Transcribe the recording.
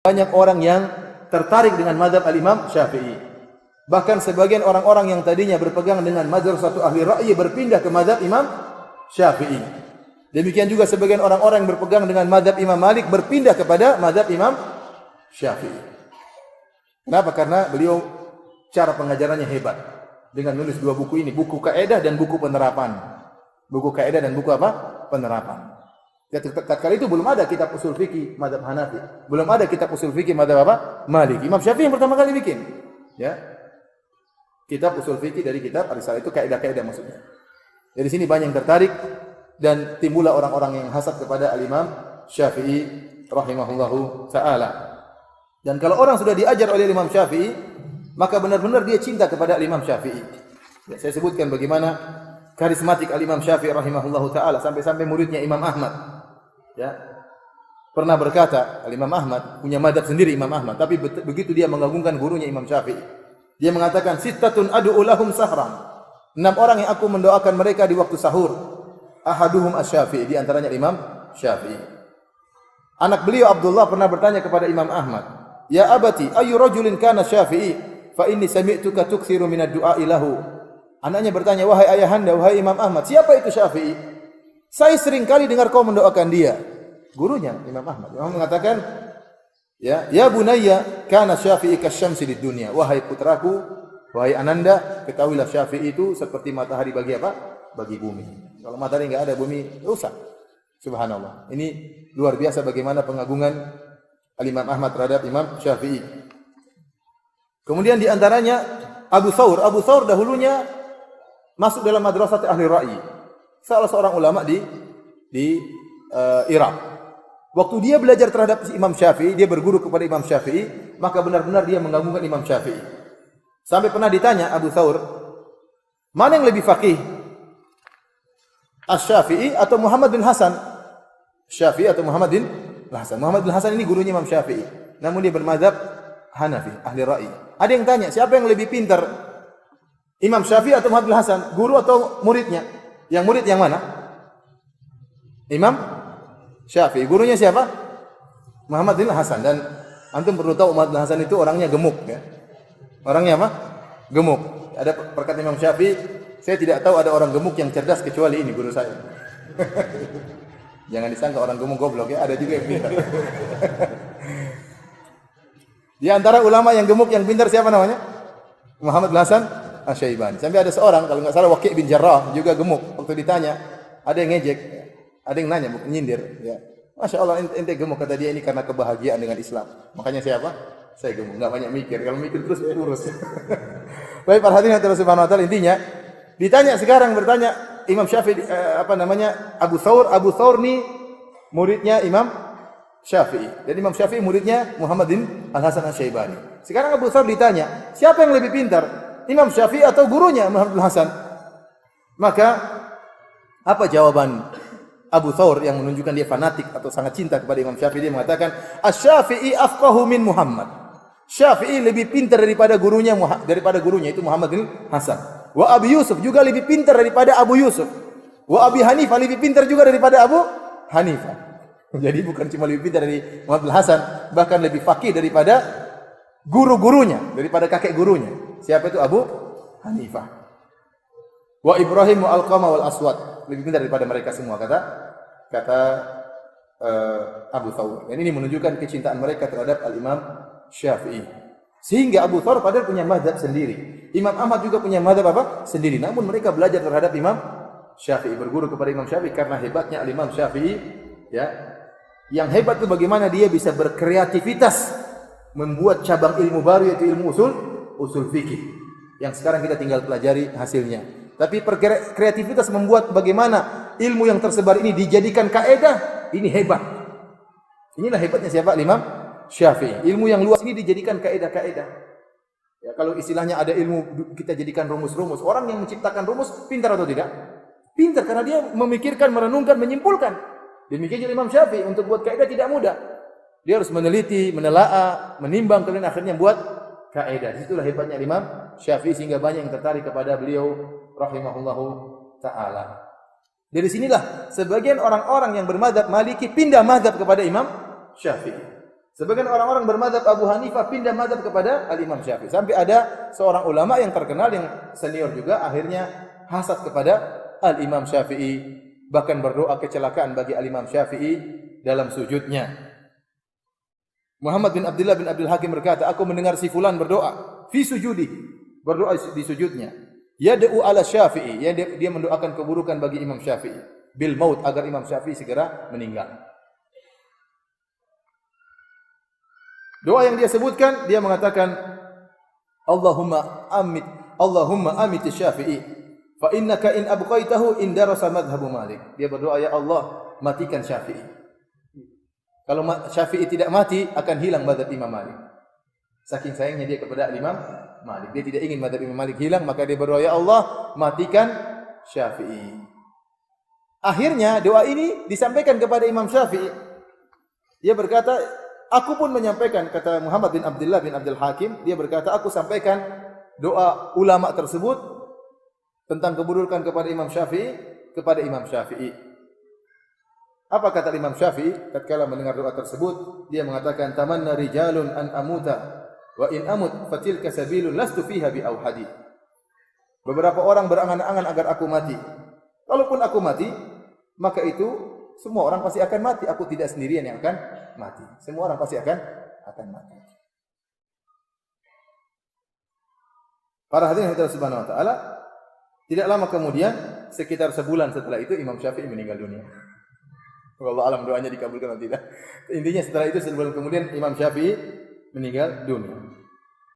banyak orang yang tertarik dengan mazhab al-Imam Syafi'i. Bahkan sebagian orang-orang yang tadinya berpegang dengan mazhab satu ahli ra'yi berpindah ke mazhab Imam Syafi'i. Demikian juga sebagian orang-orang yang berpegang dengan mazhab Imam Malik berpindah kepada mazhab Imam Syafi'i. Kenapa? Karena beliau cara pengajarannya hebat. Dengan menulis dua buku ini, buku kaidah dan buku penerapan. Buku kaidah dan buku apa? Penerapan. Tatkala itu belum ada kitab usul fikih mazhab Hanafi. Belum ada kitab usul fikih mazhab apa? Malik. Imam Syafi'i yang pertama kali bikin. Ya. Kitab usul fikih dari kitab Ar-Risalah itu kaidah-kaidah maksudnya. Dari sini banyak yang tertarik dan timbullah orang-orang yang hasad kepada al-Imam Syafi'i rahimahullahu taala. Dan kalau orang sudah diajar oleh Imam Syafi'i, maka benar-benar dia cinta kepada al-Imam Syafi'i. Ya, saya sebutkan bagaimana karismatik al-Imam Syafi'i rahimahullahu taala sampai-sampai muridnya Imam Ahmad ya pernah berkata, al-Imam Ahmad punya mazhab sendiri Imam Ahmad, tapi begitu dia mengagungkan gurunya Imam Syafi'i, dia mengatakan sittatun ad'u lahum sahran. 6 orang yang aku mendoakan mereka di waktu sahur. Ahaduhum asy-Syafi'i, di antaranya Imam Syafi'i. Anak beliau Abdullah pernah bertanya kepada Imam Ahmad, "Ya abati, ayu rajulin kana Syafi'i? Fa inni sami'tuka tuksiru minad du'a lahu." Anaknya bertanya, "Wahai ayahanda, wahai Imam Ahmad, siapa itu Syafi'i? Saya sering kali dengar kau mendoakan dia." Gurunya Imam Ahmad. Imam mengatakan, ya bunayya, kana Syafi'i kasyamsi lid dunya. Wahai putraku, wahai ananda, ketahuilah Syafi'i itu seperti matahari bagi apa? Bagi bumi. Kalau matahari enggak ada, bumi rusak. Subhanallah. Ini luar biasa bagaimana pengagungan al-Imam Ahmad terhadap Imam Syafi'i. Kemudian di antaranya Abu Thawr. Abu Thawr dahulunya masuk dalam madrasah ahli ra'yi. Salah seorang ulama di Irak. Waktu dia belajar terhadap Imam Syafi'i, dia berguru kepada Imam Syafi'i, maka benar-benar dia mengagungkan Imam Syafi'i. Sampai pernah ditanya Abu Thawr, mana yang lebih faqih? Asy-Syafi'i atau Muhammad bin Hasan? Syafi'i atau Muhammad bin Hasan? Muhammad bin Hasan ini gurunya Imam Syafi'i. Namun dia bermadzhab Hanafi, ahli ra'yi. Ada yang tanya, siapa yang lebih pintar? Imam Syafi'i atau Muhammad bin Hasan? Guru atau muridnya? Yang murid yang mana? Imam Syafi'i. Gurunya siapa? Muhammad bin Hasan. Dan antum perlu tahu Muhammad bin Hasan itu orangnya gemuk ya. Orangnya apa? Gemuk. Ada perkataan Imam Syafi'i, saya tidak tahu ada orang gemuk yang cerdas kecuali ini guru saya. Jangan disangka orang gemuk goblok ya, ada juga yang pintar. Di antara ulama yang gemuk yang pintar siapa namanya? Muhammad bin Hasan Asy-Syaibani. Sampai ada seorang kalau enggak salah Waqi' bin Jarrah juga gemuk. Waktu ditanya, ada yang ngejek, ada yang nanya, nyindir ya. Masya Allah ente gemuk, kata dia, ini karena kebahagiaan dengan Islam. Makanya saya apa? Saya gemuk, enggak banyak mikir. Kalau mikir terus kurus. Baik, para hadirin Allah Subhanahu wa taala, intinya ditanya sekarang, bertanya Imam Syafi'i Abu Thawr. Abu Thawr ni muridnya Imam Syafi'i. Dan Imam Syafi'i muridnya Muhammad bin Al-Hasan Asy-Syaibani. Sekarang Abu Thawr ditanya, siapa yang lebih pintar? Imam Syafi'i atau gurunya Muhammad bin Hasan? Maka apa jawaban Abu Thawr yang menunjukkan dia fanatik atau sangat cinta kepada Imam Syafi'i? Dia mengatakan, "Asy-Syafi'i afqahu min Muhammad." Syafi'i lebih pintar daripada gurunya itu Muhammad bin Hasan. Wa Abi Yusuf juga lebih pintar daripada Abu Yusuf. Wa Abi Hanifah lebih pintar juga daripada Abu Hanifah. Jadi bukan cuma lebih pintar dari Muhammad bin Hasan, bahkan lebih faqih daripada guru-gurunya, daripada kakek gurunya. Siapa itu? Abu Hanifah. Wa Ibrahim wa Alqamah wal Aswad, lebih pintar daripada mereka semua, kata Abu Thawr. Dan ini menunjukkan kecintaan mereka terhadap al-Imam Syafi'i. Sehingga Abu Thawr padahal punya mazhab sendiri. Imam Ahmad juga punya mazhab apa? Sendiri. Namun mereka belajar terhadap Imam Syafi'i, berguru kepada Imam Syafi'i karena hebatnya al-Imam Syafi'i ya. Yang hebat itu bagaimana dia bisa berkreativitas membuat cabang ilmu baru, yaitu ilmu usul fikih. Yang sekarang kita tinggal pelajari hasilnya. Tapi kreativitas membuat bagaimana ilmu yang tersebar ini dijadikan kaidah, ini hebat. Inilah hebatnya siapa? Imam Syafi'i. Ilmu yang luas ini dijadikan kaidah-kaidah. Ya, kalau istilahnya ada ilmu kita jadikan rumus-rumus. Orang yang menciptakan rumus pintar atau tidak? Pintar karena dia memikirkan, merenungkan, menyimpulkan. Demikian juga Imam Syafi'i, untuk buat kaidah tidak mudah. Dia harus meneliti, menelaah, menimbang, kemudian akhirnya buat kaidah. Itulah hebatnya Imam Syafi'i sehingga banyak yang tertarik kepada beliau rahimahullahu taala. Dari sinilah sebagian orang-orang yang bermadzhab Maliki pindah mazhab kepada Imam Syafi'i. Sebagian orang-orang bermadzhab Abu Hanifah pindah madzhab kepada Al-Imam Syafi'i. Sampai ada seorang ulama yang terkenal yang senior juga akhirnya hasad kepada Al-Imam Syafi'i, bahkan berdoa kecelakaan bagi Al-Imam Syafi'i dalam sujudnya. Muhammad bin Abdullah bin Abdul Hakim berkata, aku mendengar si fulan berdoa fi sujudi, berdoa di sujudnya. Yad'u ala Syafi'i, dia mendoakan keburukan bagi Imam Syafi'i bil maut, agar Imam Syafi'i segera meninggal. Doa yang dia sebutkan, dia mengatakan Allahumma amit Syafi'i fa innaka in abqaitahu in darasa madhhabu Malik. Dia berdoa, ya Allah, matikan Syafi'i. Kalau Syafi'i tidak mati, akan hilang mazhab Imam Malik. Saking sayangnya dia kepada Imam Malik. Dia tidak ingin mazhab Imam Malik hilang, maka dia berdoa, ya Allah, matikan Syafi'i. Akhirnya doa ini disampaikan kepada Imam Syafi'i. Dia berkata, aku pun menyampaikan, kata Muhammad bin Abdullah bin Abdul Hakim, dia berkata, aku sampaikan doa ulama tersebut tentang keburukan kepada Imam Syafi'i kepada Imam Syafi'i. Apa kata Imam Syafi'i tatkala mendengar doa tersebut? Dia mengatakan, tamanna rijalun an amuta wa in amut fatilka sabilun lastu fiha bi auhadi. Beberapa orang berangan-angan agar aku mati. Kalaupun aku mati, maka itu semua orang pasti akan mati. Aku tidak sendirian yang akan mati. Semua orang pasti akan mati. Para hadirin Allah Subhanahu wa taala, tidak lama kemudian, sekitar sebulan setelah itu Imam Syafi'i meninggal dunia. Wallahu alam doanya dikabulkan atau tidak. Intinya setelah itu sebulan kemudian Imam Syafi'i meninggal dunia.